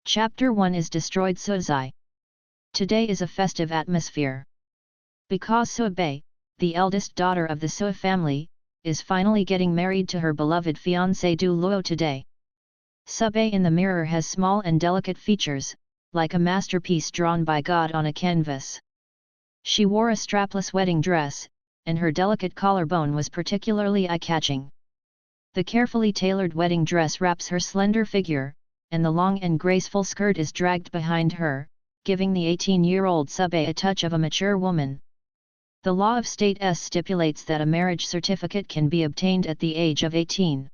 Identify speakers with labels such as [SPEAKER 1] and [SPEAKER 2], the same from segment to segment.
[SPEAKER 1] Chapter 1 is Destroyed Suzai. Today is a festive atmosphere. Because Suabei, the eldest daughter of the Sua family, is finally getting married to her beloved fiancé Du Luo today. Subei in the mirror has small and delicate features, like a masterpiece drawn by God on a canvas. She wore a strapless wedding dress, and her delicate collarbone was particularly eye-catching. The carefully tailored wedding dress wraps her slender figure, and the long and graceful skirt is dragged behind her, giving the 18-year-old Subei a touch of a mature woman. The law of state stipulates that a marriage certificate can be obtained at the age of 18.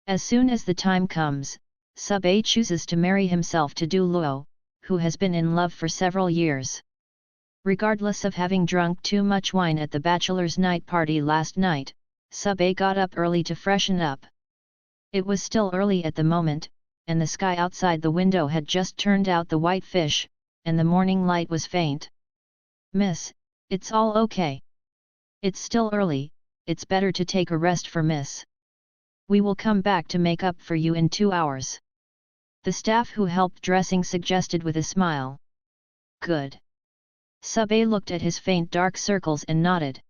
[SPEAKER 1] As soon as the time comes, Subei chooses to marry himself to Du Luo, who has been in love for several years. Regardless of having drunk too much wine at the bachelor's night party last night, Subei got up early to freshen up. It was still early at the moment, and the sky outside the window had just turned out the white fish, and the morning light was faint. "Miss, it's all okay. It's still early, it's better to take a rest for Miss. We will come back to make up for you in 2 hours." The staff who helped dressing suggested with a smile. "Good." Subei looked at his faint dark circles and nodded.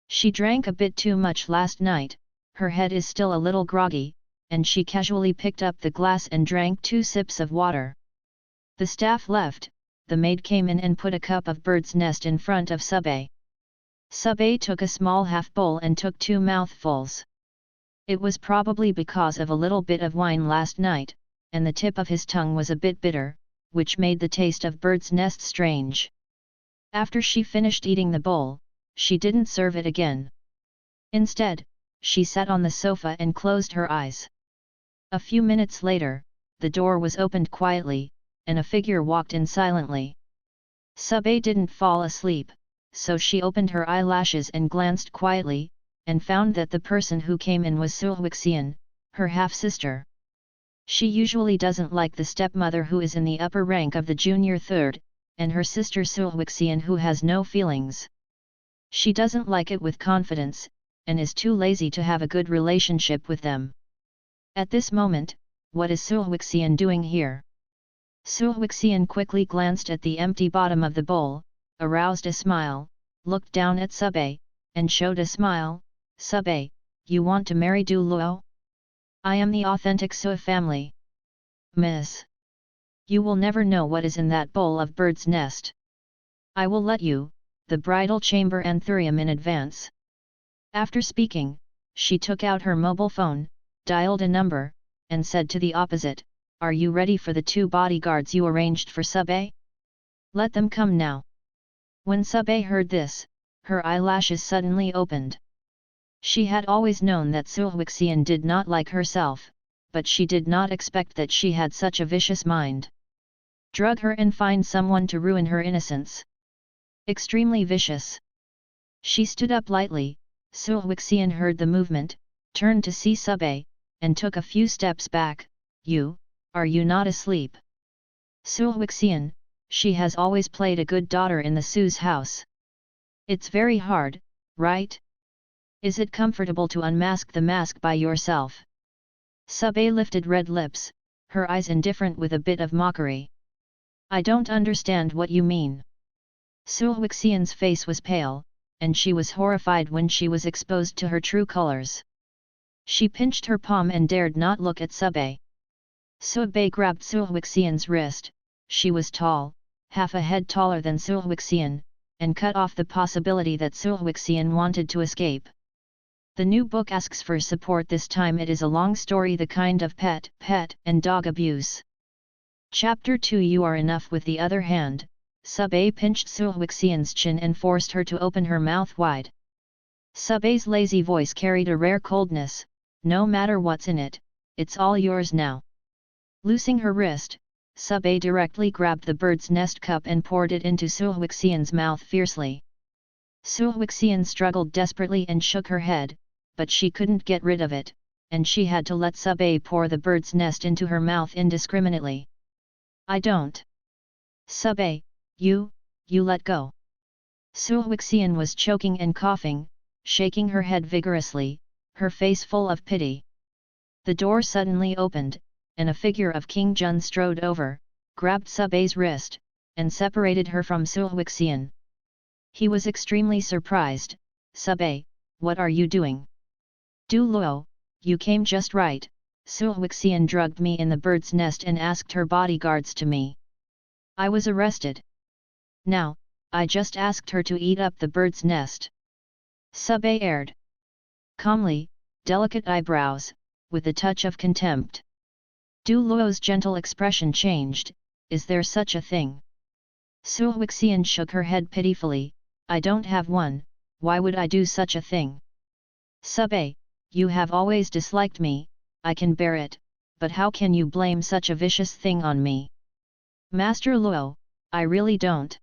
[SPEAKER 1] She drank a bit too much last night, her head is still a little groggy, and she casually picked up the glass and drank 2 sips of water. The staff left, the maid came in and put a cup of bird's nest in front of Subei. Subei took a small half bowl and took 2 mouthfuls. It was probably because of a little bit of wine last night, and the tip of his tongue was a bit bitter, which made the taste of bird's nest strange. After she finished eating the bowl, she didn't serve it again. Instead, she sat on the sofa and closed her eyes. A few minutes later, the door was opened quietly, and a figure walked in silently. Subei didn't fall asleep, so she opened her eyelashes and glanced quietly, and found that the person who came in was Sulhuixian, her half-sister. She usually doesn't like the stepmother who is in the upper rank of the junior third, and her sister Sulhuixian who has no feelings. She doesn't like it with confidence, and is too lazy to have a good relationship with them. At this moment, what is Sulhuixian doing here? Sulhuixian quickly glanced at the empty bottom of the bowl, aroused a smile, looked down at Subei, and showed a smile. "Subei, you want to marry Du Luo? I am the authentic Sua family. Miss. You will never know what is in that bowl of bird's nest. I will let you, the bridal chamber anthurium in advance." After speaking, she took out her mobile phone, dialed a number, and said to the opposite, "Are you ready for the 2 bodyguards you arranged for Subei? Let them come now." When Subei heard this, her eyelashes suddenly opened. She had always known that Sulhuixian did not like herself, but she did not expect that she had such a vicious mind. Drug her and find someone to ruin her innocence. Extremely vicious. She stood up lightly. Sulhuixian heard the movement, turned to see Subei, and took a few steps back. Are you not asleep?" "Sulhuixian, she has always played a good daughter in the Su's house. It's very hard, right? Is it comfortable to unmask the mask by yourself?" Subei lifted red lips, her eyes indifferent with a bit of mockery. "I don't understand what you mean." Sulhuixian's face was pale, and she was horrified when she was exposed to her true colors. She pinched her palm and dared not look at Subei. Subei grabbed Sulhuixian's wrist. She was tall, half a head taller than Sulhuixian, and cut off the possibility that Sulhuixian wanted to escape. The new book asks for support. This time it is a long story, the kind of pet, and dog abuse. Chapter 2. You are enough. With the other hand, Subei pinched Sulhuixian's chin and forced her to open her mouth wide. Subei's lazy voice carried a rare coldness. "No matter what's in it, it's all yours now." Loosing her wrist, Subei directly grabbed the bird's nest cup and poured it into Sulhuixian's mouth fiercely. Sulhuixian struggled desperately and shook her head, but she couldn't get rid of it, and she had to let Subei pour the bird's nest into her mouth indiscriminately. "I don't." "Subei, you let go." Sulhuixian was choking and coughing, shaking her head vigorously, her face full of pity. The door suddenly opened, and a figure of King Jun strode over, grabbed Subei's wrist, and separated her from Sulhuixian. He was extremely surprised. "Subei, what are you doing?" "Du Luo, you came just right. Sulhuixian drugged me in the bird's nest and asked her bodyguards to me. I was arrested. Now, I just asked her to eat up the bird's nest." Subei aired calmly, delicate eyebrows, with a touch of contempt. Du Luo's gentle expression changed. "Is there such a thing?" Sulhuixian shook her head pitifully. "I don't have one, why would I do such a thing?" "Subei, you have always disliked me, I can bear it, but how can you blame such a vicious thing on me?" "Master Luo, I really don't."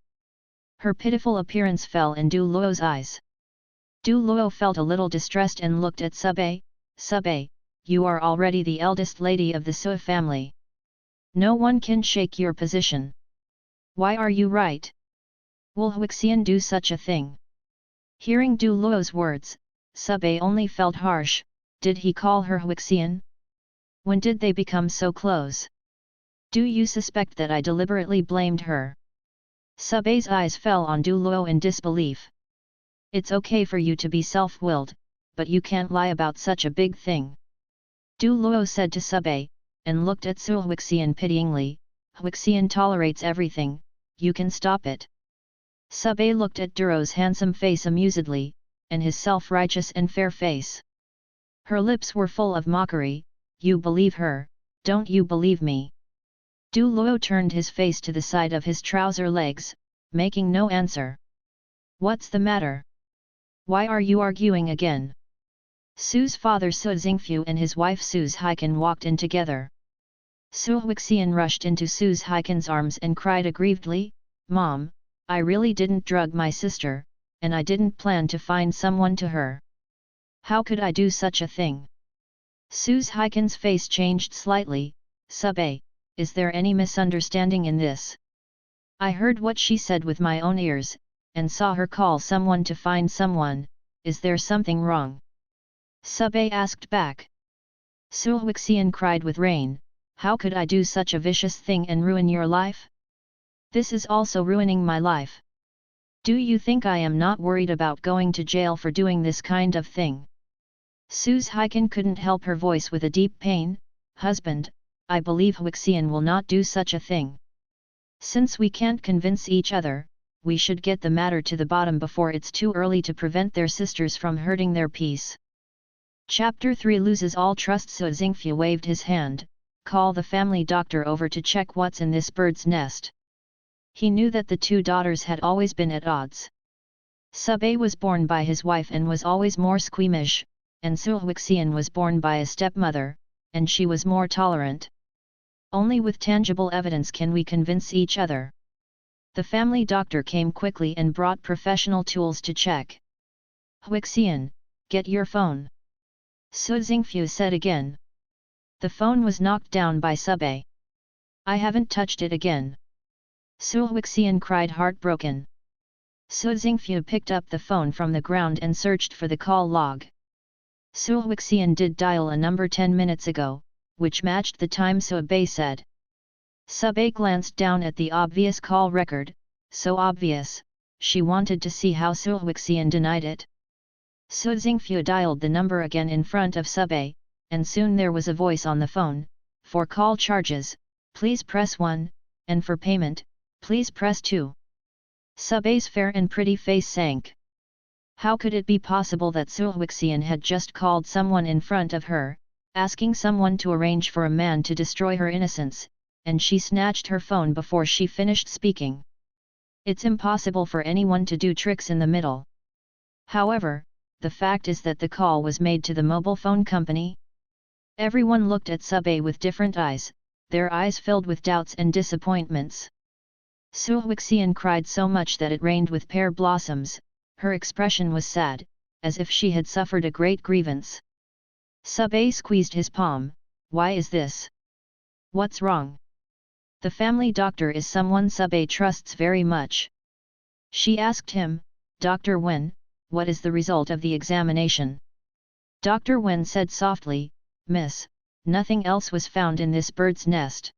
[SPEAKER 1] Her pitiful appearance fell in Du Luo's eyes. Du Luo felt a little distressed and looked at Subei. "Subei, you are already the eldest lady of the Sui family. No one can shake your position. Why are you right? Will Huixian do such a thing?" Hearing Du Luo's words, Subei only felt harsh. Did he call her Huixian? When did they become so close? "Do you suspect that I deliberately blamed her?" Subei's eyes fell on Du Luo in disbelief. "It's okay for you to be self-willed, but you can't lie about such a big thing," Du Luo said to Subei, and looked at Sulhuixian pityingly. "Huixian tolerates everything, you can stop it." Subei looked at Duro's handsome face amusedly, and his self-righteous and fair face. Her lips were full of mockery. "You believe her, don't you believe me?" Du Luo turned his face to the side of his trouser legs, making no answer. "What's the matter? Why are you arguing again?" Su's father Su Xingfu and his wife Su's Haikan walked in together. Su Huixian rushed into Su's Haikan's arms and cried aggrievedly, "Mom, I really didn't drug my sister, and I didn't plan to find someone to her. How could I do such a thing?" Su's Haikan's face changed slightly. "Subei, is there any misunderstanding in this? I heard what she said with my own ears, and saw her call someone to find someone. Is there something wrong?" Subei asked back. Su Huixian cried with rain. "How could I do such a vicious thing and ruin your life? This is also ruining my life. Do you think I am not worried about going to jail for doing this kind of thing?" Su's Haikan couldn't help her voice with a deep pain. "Husband, I believe Huixian will not do such a thing. Since we can't convince each other, we should get the matter to the bottom before it's too early to prevent their sisters from hurting their peace." Chapter 3 Loses all trust. Su Xingfu waved his hand. "Call the family doctor over to check what's in this bird's nest." He knew that the two daughters had always been at odds. Subei was born by his wife and was always more squeamish, and Su Huixian was born by a stepmother, and she was more tolerant. Only with tangible evidence can we convince each other. The family doctor came quickly and brought professional tools to check. "Huixian, get your phone," Su Xingfu said again. The phone was knocked down by Subei. "I haven't touched it again," Su Huixian cried heartbroken. Su Xingfu picked up the phone from the ground and searched for the call log. Su Huixian did dial a number 10 minutes ago, which matched the time Subei said. Subei glanced down at the obvious call record, so obvious, she wanted to see how Su Huixian denied it. Su Xingfu dialed the number again in front of Subei, and soon there was a voice on the phone. "For call charges, please press 1, and for payment, please press 2. Subei's fair and pretty face sank. How could it be possible that Su Huixian had just called someone in front of her, asking someone to arrange for a man to destroy her innocence, and she snatched her phone before she finished speaking? It's impossible for anyone to do tricks in the middle. However, the fact is that the call was made to the mobile phone company. Everyone looked at Subei with different eyes, their eyes filled with doubts and disappointments. Su Huixian cried so much that it rained with pear blossoms. Her expression was sad, as if she had suffered a great grievance. Subei squeezed his palm. "Why is this? What's wrong?" "The family doctor is someone Subei trusts very much." She asked him, "Dr. Wen, what is the result of the examination?" Dr. Wen said softly, "Miss, nothing else was found in this bird's nest.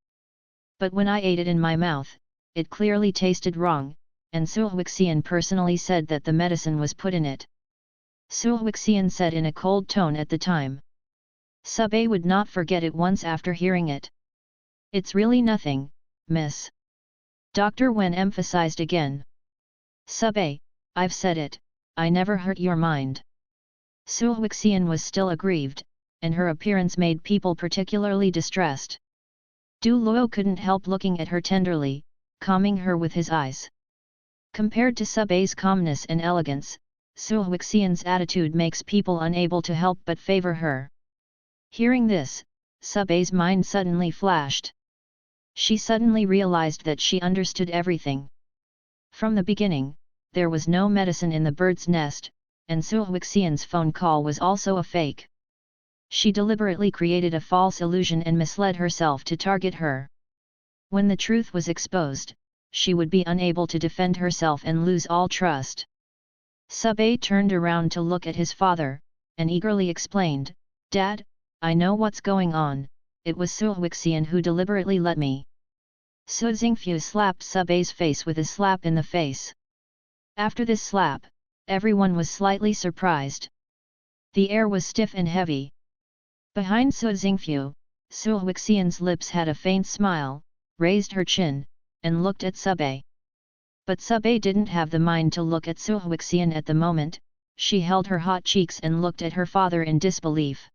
[SPEAKER 1] But when I ate it in my mouth, it clearly tasted wrong, and Sulhuixian personally said that the medicine was put in it. Sulhuixian said in a cold tone at the time. Sube would not forget it once after hearing it. It's really nothing, miss. Dr. Wen emphasized again. Sube, I've said it, I never hurt your mind. Sulhuixian was still aggrieved, and her appearance made people particularly distressed. Du Luo couldn't help looking at her tenderly, calming her with his eyes. Compared to Sube's calmness and elegance, Sulhuixian's attitude makes people unable to help but favor her. Hearing this, Sube's mind suddenly flashed. She suddenly realized that she understood everything. From the beginning, there was no medicine in the bird's nest, and Sulhuixian's phone call was also a fake. She deliberately created a false illusion and misled herself to target her. When the truth was exposed, she would be unable to defend herself and lose all trust. Sube turned around to look at his father, and eagerly explained, Dad, I know what's going on, it was Sulhuixian who deliberately let me. Su Xingfu slapped Sube's face with a slap in the face. After this slap, everyone was slightly surprised. The air was stiff and heavy. Behind Su Xingfu, Sulhuixian's lips had a faint smile, raised her chin, and looked at Sube. But Sube didn't have the mind to look at Sulhuixian at the moment, she held her hot cheeks and looked at her father in disbelief.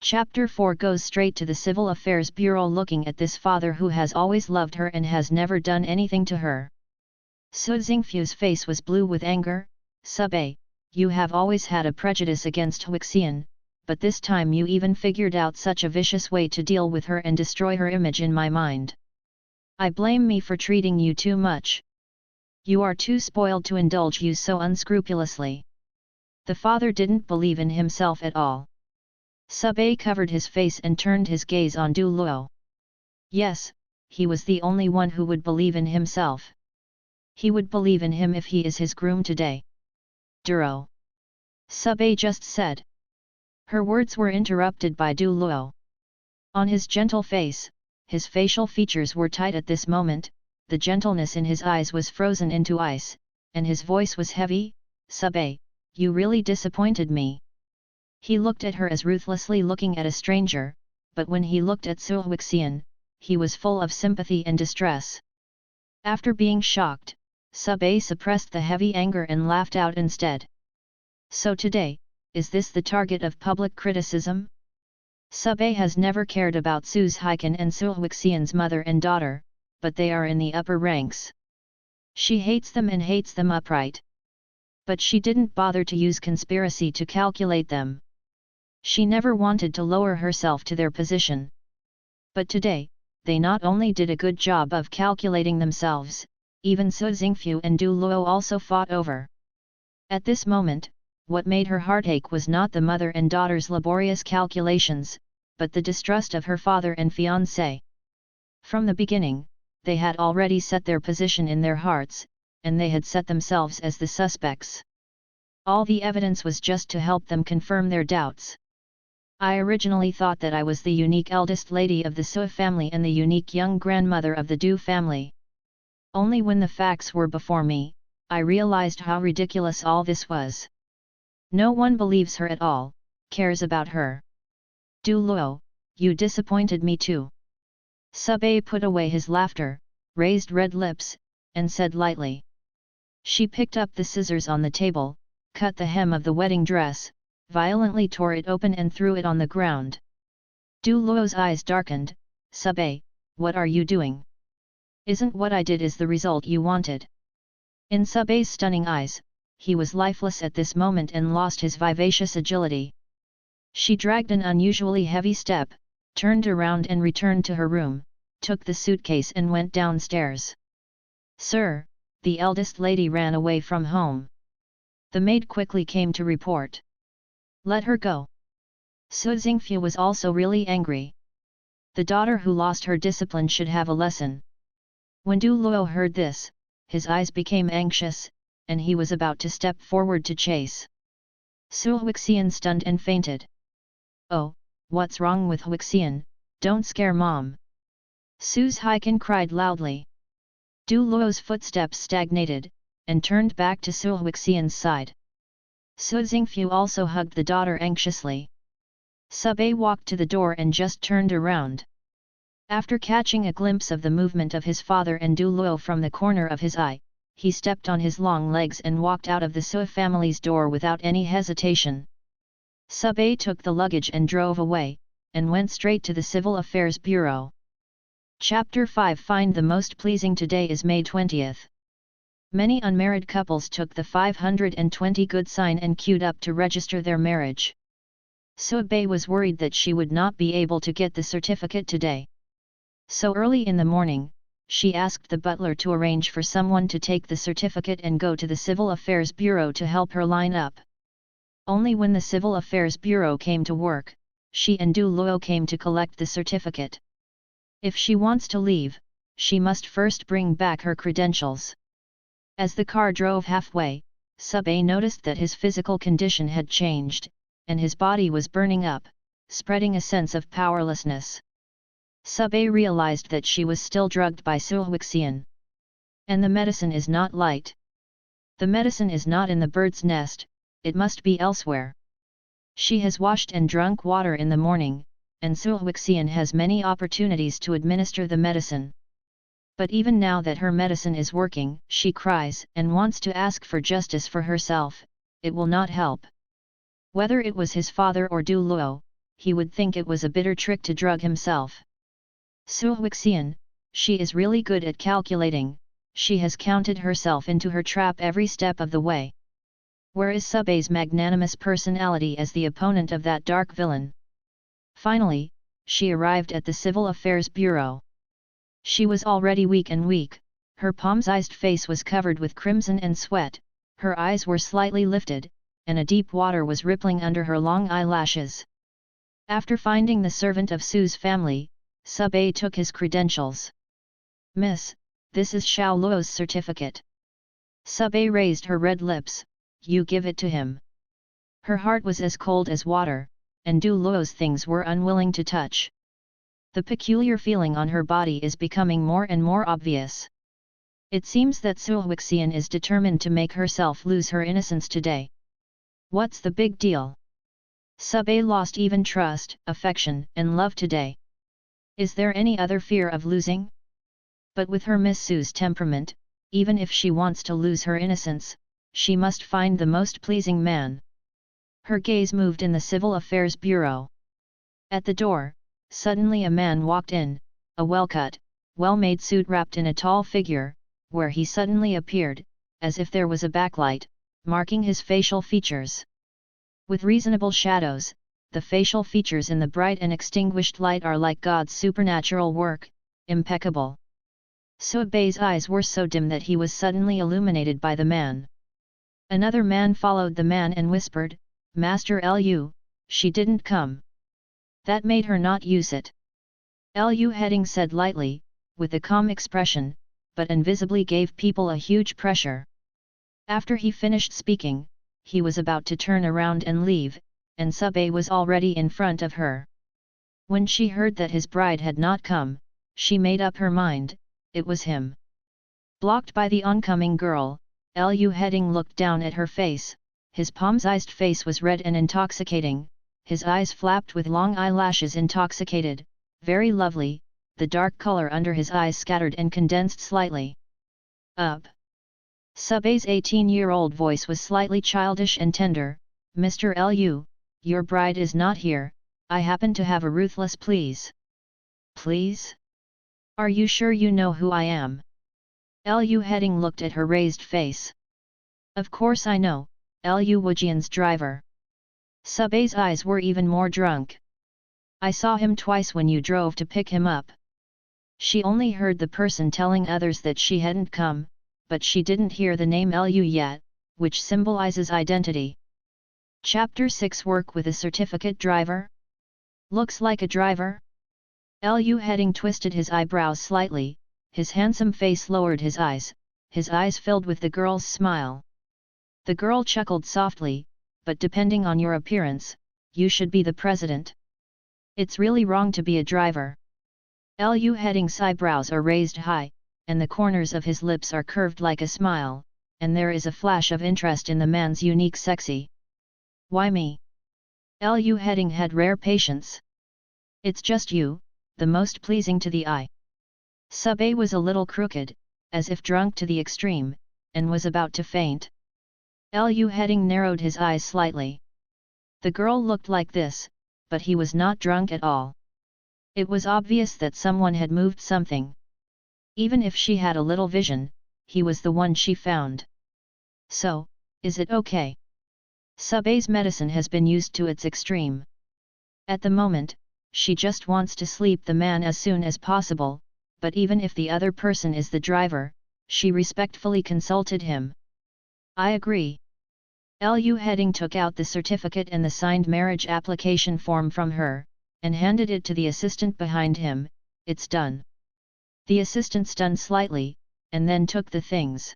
[SPEAKER 1] Chapter 4 goes straight to the Civil Affairs Bureau looking at this father who has always loved her and has never done anything to her. Su Xingfu's face was blue with anger. Sube, you have always had a prejudice against Huixian, but this time you even figured out such a vicious way to deal with her and destroy her image in my mind. I blame me for treating you too much. You are too spoiled to indulge you so unscrupulously. The father didn't believe in himself at all. Sube covered his face and turned his gaze on Du Luo. Yes, he was the only one who would believe in himself. He would believe in him if he is his groom today. Duro. Sube just said. Her words were interrupted by Du Luo. On his gentle face, his facial features were tight at this moment, the gentleness in his eyes was frozen into ice, and his voice was heavy. Sube, you really disappointed me. He looked at her as ruthlessly looking at a stranger, but when he looked at Sulhuixian, he was full of sympathy and distress. After being shocked, Sube suppressed the heavy anger and laughed out instead. So today, is this the target of public criticism? Sube has never cared about Su's Hiken and Sulhuixian's mother and daughter, but they are in the upper ranks. She hates them and hates them outright. But she didn't bother to use conspiracy to calculate them. She never wanted to lower herself to their position. But today, they not only did a good job of calculating themselves, even Su Xingfu and Du Luo also fought over. At this moment, what made her heartache was not the mother and daughter's laborious calculations, but the distrust of her father and fiancé. From the beginning, they had already set their position in their hearts, and they had set themselves as the suspects. All the evidence was just to help them confirm their doubts. I originally thought that I was the unique eldest lady of the Su family and the unique young grandmother of the Du family. Only when the facts were before me, I realized how ridiculous all this was. No one believes her at all, cares about her. Du Luo, you disappointed me too. Sube put away his laughter, raised red lips, and said lightly. She picked up the scissors on the table, cut the hem of the wedding dress, violently tore it open and threw it on the ground. Du Luo's eyes darkened. Sube, what are you doing? Isn't what I did is the result you wanted? In Sube's stunning eyes, he was lifeless at this moment and lost his vivacious agility. She dragged an unusually heavy step, turned around and returned to her room, took the suitcase and went downstairs. Sir, the eldest lady ran away from home. The maid quickly came to report. Let her go. Su Xingfu was also really angry. The daughter who lost her discipline should have a lesson. When Du Luo heard this, his eyes became anxious, and he was about to step forward to chase. Sulhuixian stunned and fainted. Oh, "What's wrong with Huixian? Don't scare Mom!" Sue's Hiken cried loudly. Du Luo's footsteps stagnated, and turned back to Su Huixian's side. Su Xingfu also hugged the daughter anxiously. Sub-A walked to the door and just turned around. After catching a glimpse of the movement of his father and Du Luo from the corner of his eye, he stepped on his long legs and walked out of the Su family's door without any hesitation. Sub-A took the luggage and drove away, and went straight to the Civil Affairs Bureau. Chapter 5 Find the most pleasing today is May 20th. Many unmarried couples took the 520 good sign and queued up to register their marriage. Su-Bei was worried that she would not be able to get the certificate today. So early in the morning, she asked the butler to arrange for someone to take the certificate and go to the Civil Affairs Bureau to help her line up. Only when the Civil Affairs Bureau came to work, she and Du Luo came to collect the certificate. If she wants to leave, she must first bring back her credentials. As the car drove halfway, Sub-A noticed that his physical condition had changed, and his body was burning up, spreading a sense of powerlessness. Sub-A realized that she was still drugged by Su Huixian. And the medicine is not light. The medicine is not in the bird's nest, it must be elsewhere. She has washed and drunk water in the morning, and Su Huixian has many opportunities to administer the medicine. But even now that her medicine is working, she cries and wants to ask for justice for herself, it will not help. Whether it was his father or Du Luo, he would think it was a bitter trick to drug himself. Su Huixian, she is really good at calculating, she has counted herself into her trap every step of the way. Where is Sub-A's magnanimous personality as the opponent of that dark villain? Finally, she arrived at the Civil Affairs Bureau. She was already weak, her palm-sized face was covered with crimson and sweat, her eyes were slightly lifted, and a deep water was rippling under her long eyelashes. After finding the servant of Su's family, Sub-A took his credentials. "Miss, this is Xiao Luo's certificate." Sub-A raised her red lips, "You give it to him." Her heart was as cold as water, and Du Luo's things were unwilling to touch. The peculiar feeling on her body is becoming more and more obvious. It seems that Su Huixian is determined to make herself lose her innocence today. What's the big deal? Sub-A lost even trust, affection, and love today. Is there any other fear of losing? But with her Miss Su's temperament, even if she wants to lose her innocence, she must find the most pleasing man. Her gaze moved in the Civil Affairs Bureau. At the door, suddenly a man walked in, a well-cut, well-made suit wrapped in a tall figure, where he suddenly appeared, as if there was a backlight, marking his facial features. With reasonable shadows, the facial features in the bright and extinguished light are like God's supernatural work, impeccable. Sub-Bei's eyes were so dim that he was suddenly illuminated by the man. Another man followed the man and whispered, "Master Lu, she didn't come." That made her not use it. Lu Heading said lightly, with a calm expression, but invisibly gave people a huge pressure. After he finished speaking, he was about to turn around and leave, and Sub-A was already in front of her. When she heard that his bride had not come, she made up her mind, it was him. Blocked by the oncoming girl, Lu Heading looked down at her face, his palm-sized face was red and intoxicating, his eyes flapped with long eyelashes intoxicated, very lovely, the dark color under his eyes scattered and condensed slightly. Up. Sub-A's 18-year-old voice was slightly childish and tender, "Mr. Lu, your bride is not here, I happen to have a ruthless please." "Please? Are you sure you know who I am?" Lu Heading looked at her raised face. "Of course I know, Lu Wujian's driver." Sub-A's eyes were even more drunk. "I saw him twice when you drove to pick him up." She only heard the person telling others that she hadn't come, but she didn't hear the name Lu yet, which symbolizes identity. Chapter 6 Work with a certificate driver? Looks like a driver? Lu Heading twisted his eyebrows slightly, his handsome face lowered his eyes filled with the girl's smile. The girl chuckled softly, "But depending on your appearance, you should be the president." It's really wrong to be a driver. Lu Heading's eyebrows are raised high, and the corners of his lips are curved like a smile, and there is a flash of interest in the man's unique sexy. Why me? Lu Heading had rare patience. It's just you, the most pleasing to the eye. Sub-A was a little crooked, as if drunk to the extreme, and was about to faint. Lu Heading narrowed his eyes slightly. The girl looked like this, but he was not drunk at all. It was obvious that someone had moved something. Even if she had a little vision, he was the one she found. So, is it okay? Sub-A's medicine has been used to its extreme. At the moment, she just wants to sleep the man as soon as possible, but even if the other person is the driver, she respectfully consulted him. I agree. Lu Heading took out the certificate and the signed marriage application form from her, and handed it to the assistant behind him. It's done. The assistant stunned slightly, and then took the things.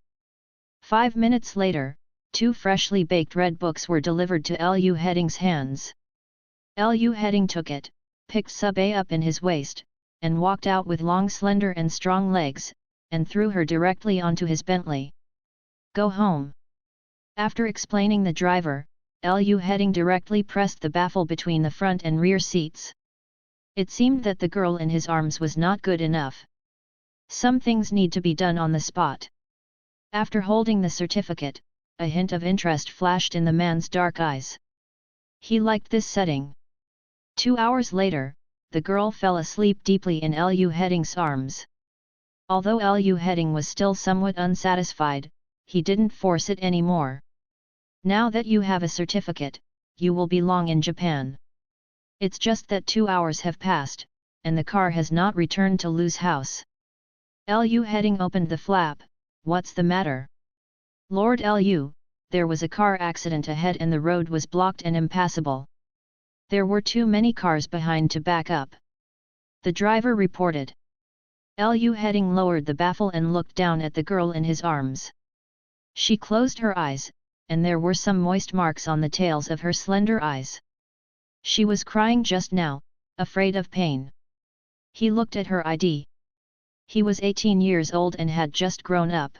[SPEAKER 1] 5 minutes later, 2 freshly baked red books were delivered to Lu Heading's hands. Lu Heading took it, picked Sub-A up in his waist, and walked out with long, slender and strong legs, and threw her directly onto his Bentley. Go home. After explaining the driver, Lu Heading directly pressed the baffle between the front and rear seats. It seemed that the girl in his arms was not good enough. Some things need to be done on the spot. After holding the certificate, a hint of interest flashed in the man's dark eyes. He liked this setting. 2 hours later, the girl fell asleep deeply in Lu Heading's arms. Although Lu Heading was still somewhat unsatisfied, he didn't force it anymore. Now that you have a certificate, you will belong in Japan. It's just that 2 hours have passed, and the car has not returned to Lu's house. Lu Heading opened the flap. What's the matter? Lord Lu, there was a car accident ahead and the road was blocked and impassable. There were too many cars behind to back up. The driver reported. Lu Heading lowered the baffle and looked down at the girl in his arms. She closed her eyes, and there were some moist marks on the tails of her slender eyes. She was crying just now, afraid of pain. He looked at her ID. He was 18 years old and had just grown up.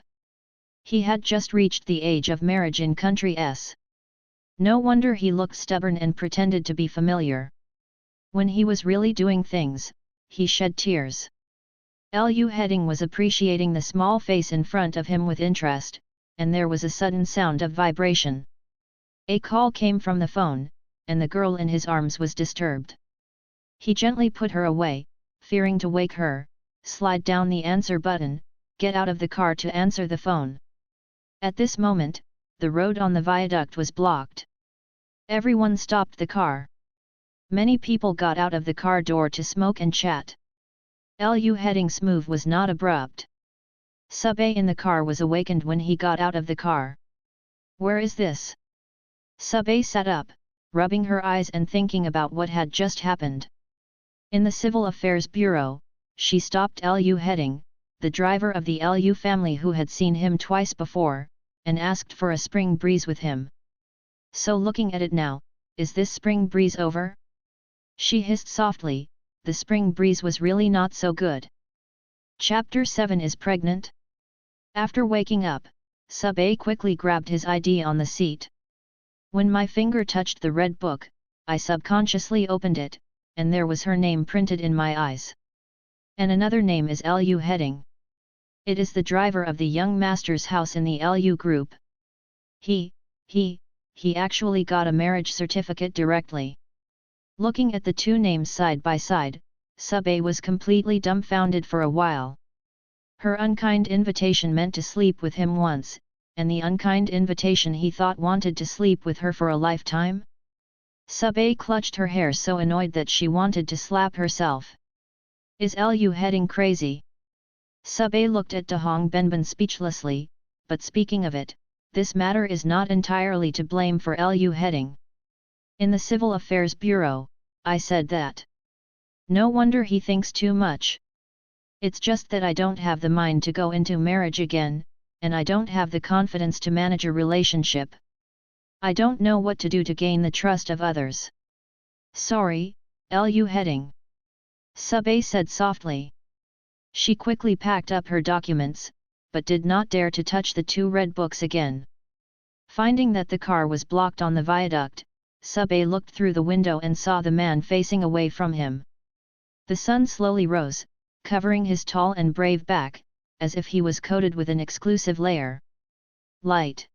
[SPEAKER 1] He had just reached the age of marriage in country S. No wonder he looked stubborn and pretended to be familiar. When he was really doing things, he shed tears. Lu Heading was appreciating the small face in front of him with interest, and there was a sudden sound of vibration. A call came from the phone, and the girl in his arms was disturbed. He gently put her away, fearing to wake her, slid down the answer button, get out of the car to answer the phone. At this moment, the road on the viaduct was blocked. Everyone stopped the car. Many people got out of the car door to smoke and chat. Lu Heading's move was not abrupt. Sub-A in the car was awakened when he got out of the car. Where is this? Sub-A sat up, rubbing her eyes and thinking about what had just happened. In the Civil Affairs Bureau, she stopped Lu Heading, the driver of the Lu family who had seen him twice before, and asked for a spring breeze with him. So looking at it now, is this spring breeze over? She hissed softly, the spring breeze was really not so good. Chapter 7 is pregnant? After waking up, Sub-A quickly grabbed his ID on the seat. When my finger touched the red book, I subconsciously opened it, and there was her name printed in my eyes. And another name is Lu Heading. It is the driver of the young master's house in the Lu group. He actually got a marriage certificate directly. Looking at the two names side by side, Sub-A was completely dumbfounded for a while. Her unkind invitation meant to sleep with him once, and the unkind invitation he thought wanted to sleep with her for a lifetime? Sub-A clutched her hair so annoyed that she wanted to slap herself. Is Lu Heading crazy? Sub-A looked at Dahong Benben speechlessly, but speaking of it, this matter is not entirely to blame for Lu Heading. In the Civil Affairs Bureau, I said that. No wonder he thinks too much. It's just that I don't have the mind to go into marriage again, and I don't have the confidence to manage a relationship. I don't know what to do to gain the trust of others. Sorry, Lu heading. Sub-A said softly. She quickly packed up her documents, but did not dare to touch the 2 red books again. Finding that the car was blocked on the viaduct, Sub-A looked through the window and saw the man facing away from him. The sun slowly rose, covering his tall and brave back, as if he was coated with an exclusive layer. Light.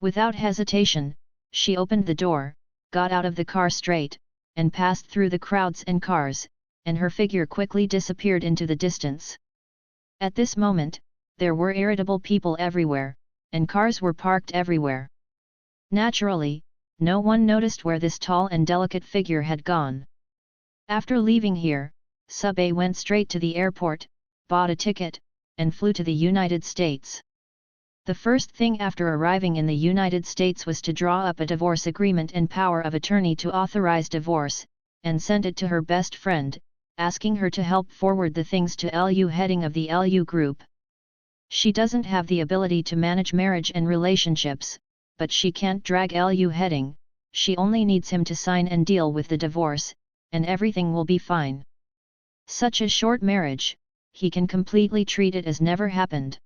[SPEAKER 1] Without hesitation, she opened the door, got out of the car straight, and passed through the crowds and cars, and her figure quickly disappeared into the distance. At this moment, there were irritable people everywhere, and cars were parked everywhere. Naturally, no one noticed where this tall and delicate figure had gone. After leaving here, Sub-A went straight to the airport, bought a ticket, and flew to the United States. The first thing after arriving in the United States was to draw up a divorce agreement and power of attorney to authorize divorce, and send it to her best friend, asking her to help forward the things to Lu heading of the Lu group. She doesn't have the ability to manage marriage and relationships, but she can't drag Lu heading, she only needs him to sign and deal with the divorce, and everything will be fine. Such a short marriage, he can completely treat it as never happened.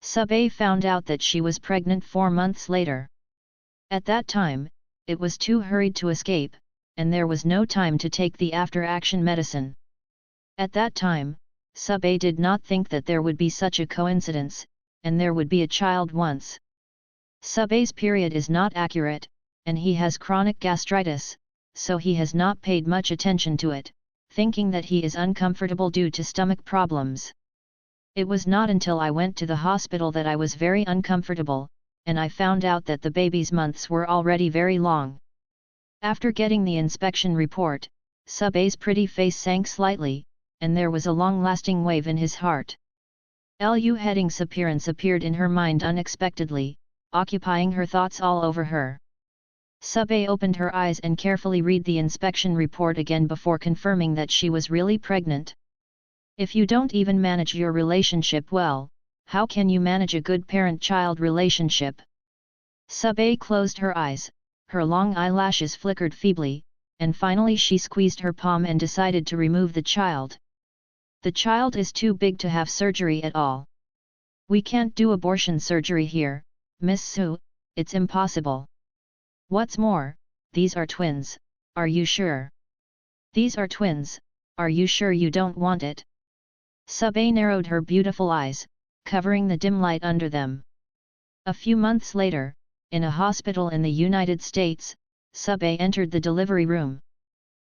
[SPEAKER 1] Sub-A found out that she was pregnant 4 months later. At that time, it was too hurried to escape, and there was no time to take the after-action medicine. At that time, Sub-A did not think that there would be such a coincidence, and there would be a child once. Sub-A's period is not accurate, and he has chronic gastritis, so he has not paid much attention to it, thinking that he is uncomfortable due to stomach problems. It was not until I went to the hospital that I was very uncomfortable, and I found out that the baby's months were already very long. After getting the inspection report, Sub-A's pretty face sank slightly, and there was a long-lasting wave in his heart. Lu heading's appearance appeared in her mind unexpectedly, occupying her thoughts all over her. Sub-A opened her eyes and carefully read the inspection report again before confirming that she was really pregnant. If you don't even manage your relationship well, how can you manage a good parent-child relationship? Sub-A closed her eyes, her long eyelashes flickered feebly, and finally she squeezed her palm and decided to remove the child. The child is too big to have surgery at all. We can't do abortion surgery here, Miss Su, it's impossible. What's more, these are twins, are you sure? These are twins, are you sure you don't want it? Sub-A narrowed her beautiful eyes, covering the dim light under them. A few months later, in a hospital in the United States, Sub-A entered the delivery room.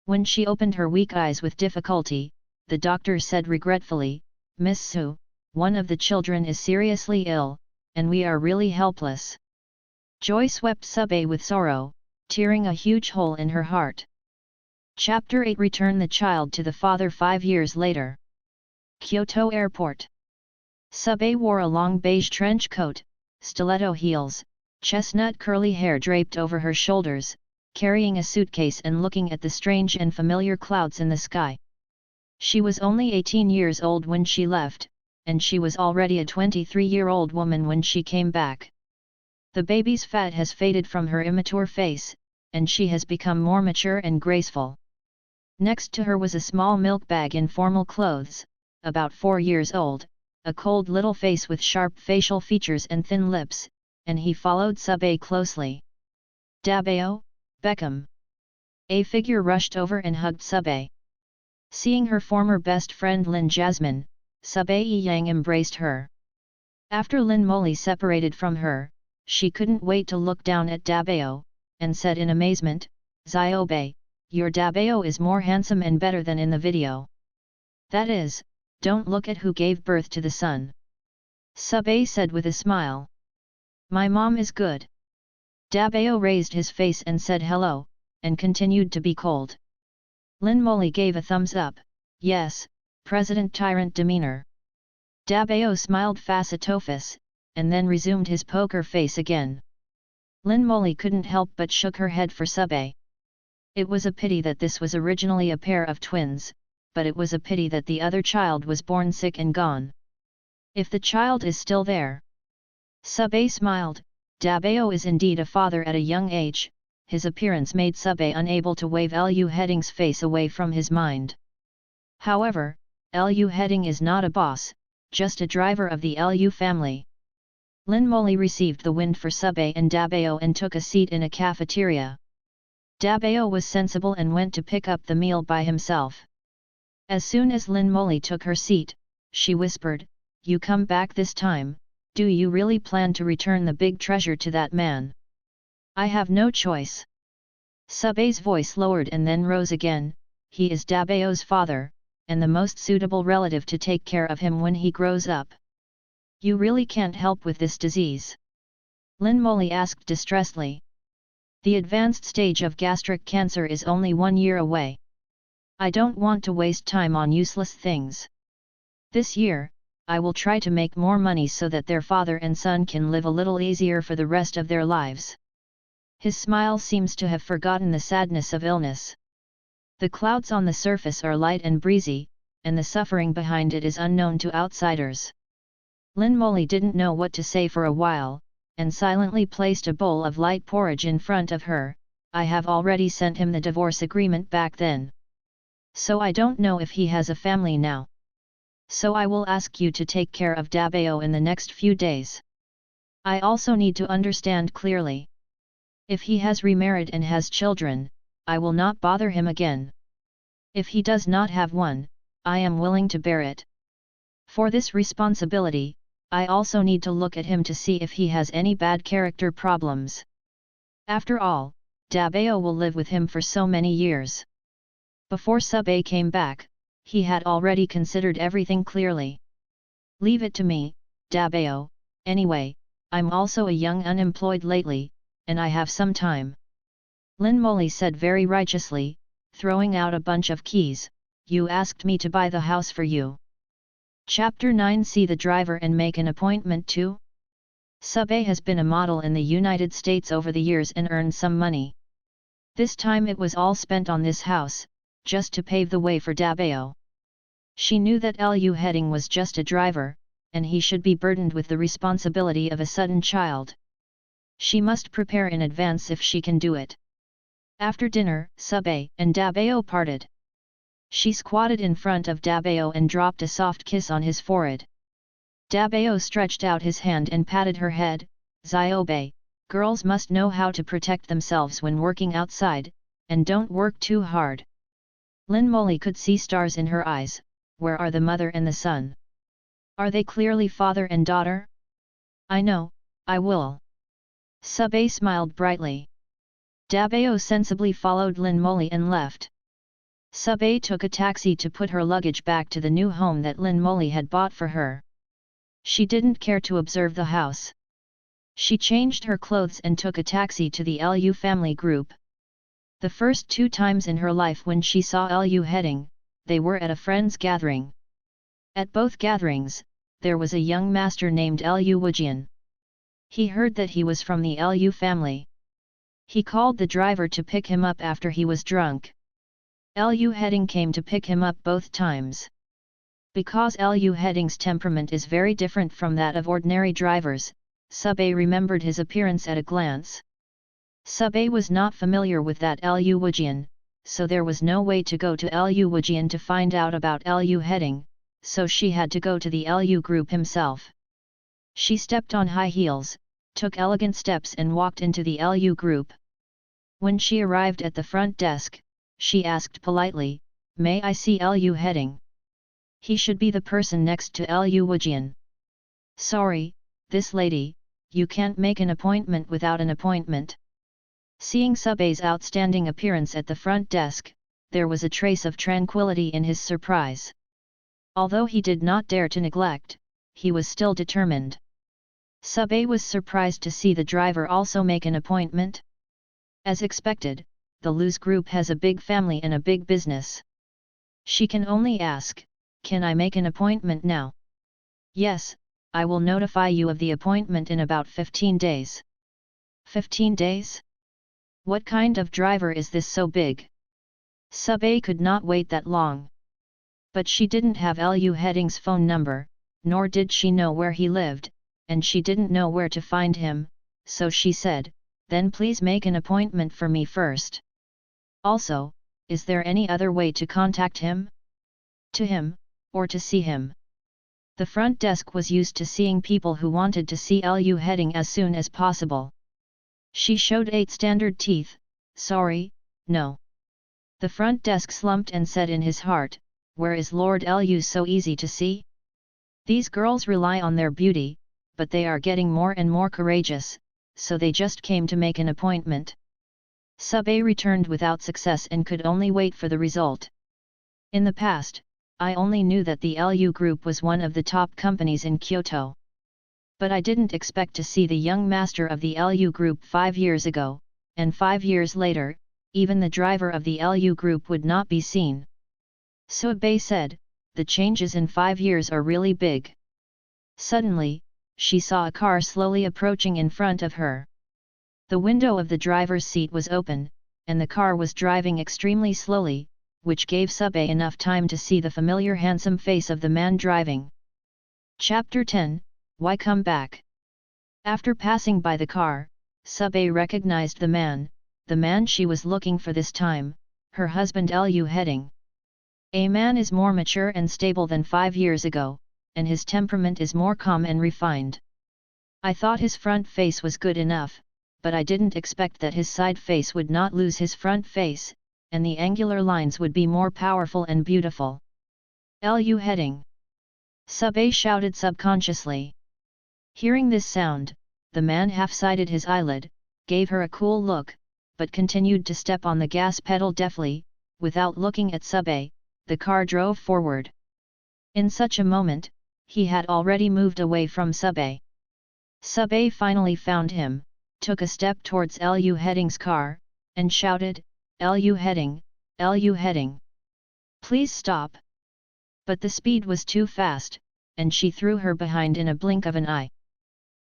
[SPEAKER 1] When she opened her weak eyes with difficulty, the doctor said regretfully, Miss Su, one of the children is seriously ill, and we are really helpless. Joy swept Sub-A with sorrow, tearing a huge hole in her heart. Chapter 8 Return the child to the father 5 years later. Kyoto Airport. Sub-A wore a long beige trench coat, stiletto heels, chestnut curly hair draped over her shoulders, carrying a suitcase and looking at the strange and familiar clouds in the sky. She was only 18 years old when she left, and she was already a 23-year-old woman when she came back. The baby's fat has faded from her immature face, and she has become more mature and graceful. Next to her was a small milk bag in formal clothes, about 4 years old, a cold little face with sharp facial features and thin lips, and he followed Sub-A closely. Dabeo, Beckham. A figure rushed over and hugged Sub-A. Seeing her former best friend Lin Jasmine, Sub-A Yang embraced her. After Lin Molly separated from her, she couldn't wait to look down at Dabeo, and said in amazement, Ziobe, your Dabeo is more handsome and better than in the video. That is, don't look at who gave birth to the son. Sub-A said with a smile. My mom is good. Dabeo raised his face and said hello, and continued to be cold. Lin Molly gave a thumbs up, yes, President Tyrant demeanor. Dabeo smiled facetofus, and then resumed his poker face again. Lin Molly couldn't help but shook her head for Sub-A. It was a pity that this was originally a pair of twins, but it was a pity that the other child was born sick and gone. If the child is still there. Sub-A smiled, Dabeo is indeed a father at a young age, his appearance made Sube unable to wave Lu Heading's face away from his mind. However, Lu Heading is not a boss, just a driver of the Lu family. Lin Moli received the wind for Sube and Dabao and took a seat in a cafeteria. Dabao was sensible and went to pick up the meal by himself. As soon as Lin Moli took her seat, she whispered, "You come back this time, do you really plan to return the big treasure to that man?" "I have no choice." Sube's voice lowered and then rose again, "He is Dabao's father, and the most suitable relative to take care of him when he grows up. You really can't help with this disease?" Lin Moli asked distressedly. "The advanced stage of gastric cancer is only 1 year away. I don't want to waste time on useless things. This year, I will try to make more money so that their father and son can live a little easier for the rest of their lives." His smile seems to have forgotten the sadness of illness. The clouds on the surface are light and breezy, and the suffering behind it is unknown to outsiders. Lin Moli didn't know what to say for a while, and silently placed a bowl of light porridge in front of her. "I have already sent him the divorce agreement back then. So I don't know if he has a family now. So I will ask you to take care of Dabao in the next few days. I also need to understand clearly. If he has remarried and has children, I will not bother him again. If he does not have one, I am willing to bear it. For this responsibility, I also need to look at him to see if he has any bad character problems. After all, Dabao will live with him for so many years." Before Sube came back, he had already considered everything clearly. "Leave it to me, Dabao, anyway, I'm also a young unemployed lately, and I have some time." Lin Moli said very righteously, throwing out a bunch of keys, "You asked me to buy the house for you." Chapter 9. See the driver and make an appointment too? Sube has been a model in the United States over the years and earned some money. This time it was all spent on this house, just to pave the way for Dabao. She knew that Lu Heading was just a driver, and he should be burdened with the responsibility of a sudden child. She must prepare in advance if she can do it. After dinner, Sube and Dabao parted. She squatted in front of Dabao and dropped a soft kiss on his forehead. Dabao stretched out his hand and patted her head. "Ziobe, girls must know how to protect themselves when working outside, and don't work too hard." Lin Moli could see stars in her eyes. Where are the mother and the son? Are they clearly father and daughter? "I know, I will." Sube smiled brightly. Dabao sensibly followed Lin Moli and left. Sube took a taxi to put her luggage back to the new home that Lin Moli had bought for her. She didn't care to observe the house. She changed her clothes and took a taxi to the Lu family group. The first 2 times in her life when she saw Lu Heading, they were at a friend's gathering. At both gatherings, there was a young master named Lu Wujian. He heard that he was from the Lu family. He called the driver to pick him up after he was drunk. Lu Heading came to pick him up both times. Because Lu Heading's temperament is very different from that of ordinary drivers, Sube remembered his appearance at a glance. Sube was not familiar with that Lu Wujian, so there was no way to go to Lu Wujian to find out about Lu Heading, so she had to go to the Lu group himself. She stepped on high heels, took elegant steps and walked into the Lu group. When she arrived at the front desk, she asked politely, "May I see Lu Heading?" He should be the person next to Lu Wujian. "Sorry, this lady, you can't make an appointment without an appointment." Seeing Sube's outstanding appearance at the front desk, there was a trace of tranquility in his surprise. Although he did not dare to neglect, he was still determined. Sube was surprised to see the driver also make an appointment. As expected, the Lu's group has a big family and a big business. She can only ask, "Can I make an appointment now?" "Yes, I will notify you of the appointment in about 15 days. 15 days? What kind of driver is this so big?" Sube could not wait that long. But she didn't have Lu Heading's phone number, nor did she know where he lived, and she didn't know where to find him, so she said, then please make an appointment for me first. Also, is there any other way to contact him? To him, or to see him? The front desk was used to seeing people who wanted to see Liu Heading as soon as possible. She showed 8 standard teeth. Sorry, no. The front desk slumped and said in his heart, where is Lord Liu so easy to see? These girls rely on their beauty, but they are getting more and more courageous, so they just came to make an appointment. Sub A returned without success and could only wait for the result. In the past, I only knew that the Liu Group was one of the top companies in Kyoto. But I didn't expect to see the young master of the Liu Group 5 years ago, and 5 years later, even the driver of the Liu Group would not be seen. Suibei said, the changes in 5 years are really big. Suddenly, she saw a car slowly approaching in front of her. The window of the driver's seat was open, and the car was driving extremely slowly, which gave Suibei enough time to see the familiar handsome face of the man driving. Chapter 10, Why Come Back? After passing by the car, Suibei recognized the man she was looking for this time, her husband Liu Heading. A man is more mature and stable than 5 years ago, and his temperament is more calm and refined. I thought his front face was good enough, but I didn't expect that his side face would not lose his front face, and the angular lines would be more powerful and beautiful. Liu Heading. Suibei shouted subconsciously. Hearing this sound, the man half-sided his eyelid, gave her a cool look, but continued to step on the gas pedal deftly. Without looking at Suibei, the car drove forward. In such a moment, he had already moved away from Suibei. Suibei finally found him, took a step towards Liu Heading's car, and shouted, Liu Heading, Liu Heading. Please stop. But the speed was too fast, and she threw her behind in a blink of an eye.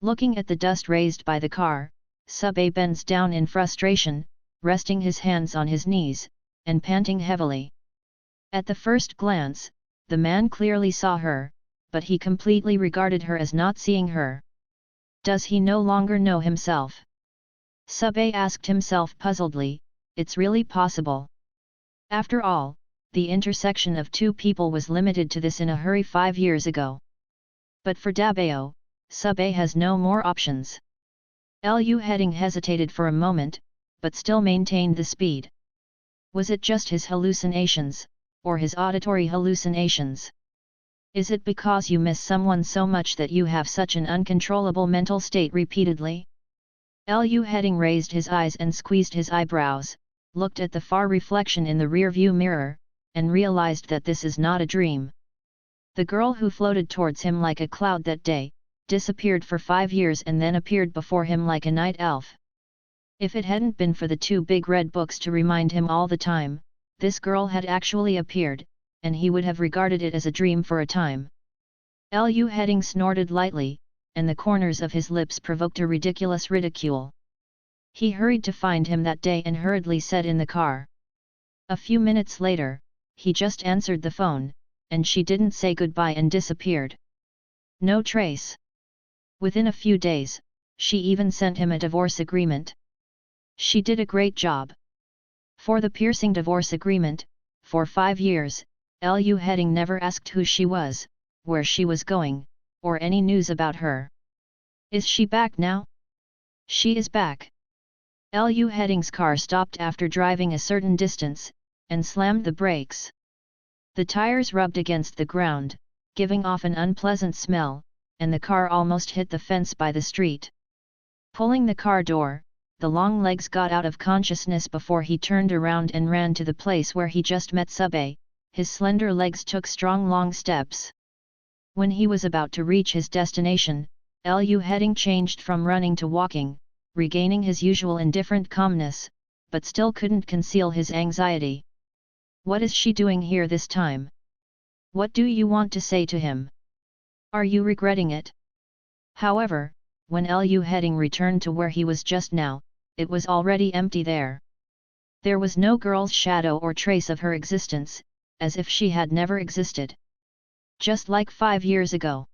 [SPEAKER 1] Looking at the dust raised by the car, Suibei bends down in frustration, resting his hands on his knees, and panting heavily. At the first glance, the man clearly saw her, but he completely regarded her as not seeing her. Does he no longer know himself? Suibei asked himself puzzledly, it's really possible. After all, the intersection of 2 people was limited to this in a hurry 5 years ago. But for Dabao, Suibei has no more options. Liu Heading hesitated for a moment, but still maintained the speed. Was it just his hallucinations, or his auditory hallucinations? Is it because you miss someone so much that you have such an uncontrollable mental state repeatedly? Liu Heading raised his eyes and squeezed his eyebrows, looked at the far reflection in the rear-view mirror, and realized that this is not a dream. The girl who floated towards him like a cloud that day, disappeared for 5 years and then appeared before him like a night elf. If it hadn't been for the 2 big red books to remind him all the time, this girl had actually appeared, and he would have regarded it as a dream for a time. Liu Heading snorted lightly, and the corners of his lips provoked a ridiculous ridicule. He hurried to find him that day and hurriedly said in the car. A few minutes later, he just answered the phone, and she didn't say goodbye and disappeared. No trace. Within a few days, she even sent him a divorce agreement. She did a great job. For the piercing divorce agreement, for 5 years, Liu Heading never asked who she was, where she was going, or any news about her. Is she back now? She is back. Liu Heading's car stopped after driving a certain distance, and slammed the brakes. The tires rubbed against the ground, giving off an unpleasant smell, and the car almost hit the fence by the street. Pulling the car door, the long legs got out of consciousness before he turned around and ran to the place where he just met Suibei. His slender legs took strong long steps. When he was about to reach his destination, Liu Heading changed from running to walking, regaining his usual indifferent calmness, but still couldn't conceal his anxiety. What is she doing here this time? What do you want to say to him? Are you regretting it? However, when Liu Heading returned to where he was just now, it was already empty there. There was no girl's shadow or trace of her existence, as if she had never existed. Just like 5 years ago.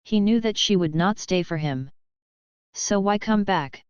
[SPEAKER 1] He knew that she would not stay for him. So why come back?